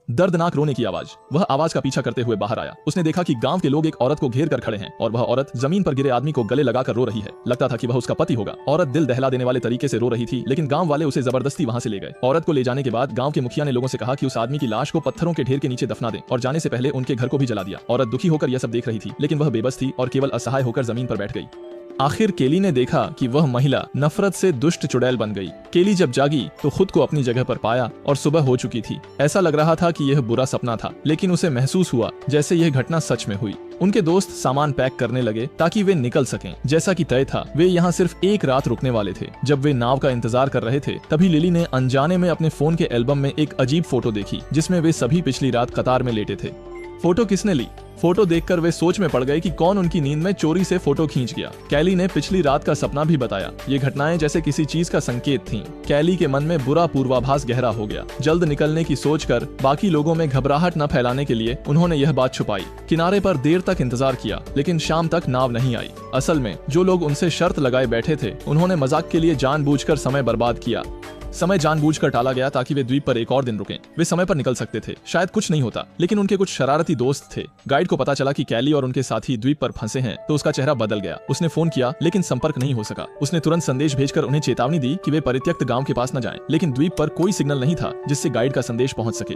दर्दनाक रोने की आवाज। वह आवाज का पीछा करते हुए बाहर आया। उसने देखा कि गांव के लोग एक औरत को घेर कर खड़े हैं और वह औरत जमीन पर गिरे आदमी को गले लगाकर रो रही है। लगता था कि वह उसका पति होगा। औरत दिल दहला देने वाले तरीके से रो रही थी, लेकिन गांव वाले उसे जबरदस्ती वहां से ले गए। औरत को ले जाने के बाद गांव के मुखिया ने लोगों से कहा कि उस आदमी की लाश को पत्थरों के ढेर के नीचे दफना दें और जाने से पहले उनके घर को भी जला दिया। औरत दुखी होकर यह सब देख रही थी, लेकिन वह बेबस थी और केवल असहाय होकर जमीन पर बैठ गई। आखिर केली ने देखा कि वह महिला नफरत से दुष्ट चुड़ैल बन गई। केली जब जागी तो खुद को अपनी जगह पर पाया और सुबह हो चुकी थी। ऐसा लग रहा था कि यह बुरा सपना था, लेकिन उसे महसूस हुआ जैसे यह घटना सच में हुई। उनके दोस्त सामान पैक करने लगे ताकि वे निकल सकें। जैसा कि तय था, वे यहाँ सिर्फ एक रात रुकने वाले थे। जब वे नाव का इंतजार कर रहे थे, तभी लिली ने अनजाने में अपने फोन के एल्बम में एक अजीब फोटो देखी, जिसमें वे सभी पिछली रात कतार में लेटे थे। फोटो किसने ली? फोटो देखकर वे सोच में पड़ गए कि कौन उनकी नींद में चोरी से फोटो खींच गया। कैली ने पिछली रात का सपना भी बताया। ये घटनाएं जैसे किसी चीज का संकेत थीं। कैली के मन में बुरा पूर्वाभास गहरा हो गया। जल्द निकलने की सोचकर बाकी लोगों में घबराहट न फैलाने के लिए उन्होंने यह बात छुपाई। किनारे पर देर तक इंतजार किया, लेकिन शाम तक नाव नहीं आई। असल में जो लोग उनसे शर्त लगाए बैठे थे, उन्होंने मजाक के लिए जानबूझकर समय बर्बाद किया। समय जानबूझकर टाला गया ताकि वे द्वीप पर एक और दिन रुकें। वे समय पर निकल सकते थे, शायद कुछ नहीं होता, लेकिन उनके कुछ शरारती दोस्त थे। गाइड को पता चला कि कैली और उनके साथी द्वीप पर फंसे हैं, तो उसका चेहरा बदल गया। उसने फोन किया, लेकिन संपर्क नहीं हो सका। उसने तुरंत संदेश भेजकर उन्हें चेतावनी दी कि वे परित्यक्त गांव के पास न जाएं, लेकिन द्वीप पर कोई सिग्नल नहीं था जिससे गाइड का संदेश पहुंच सके।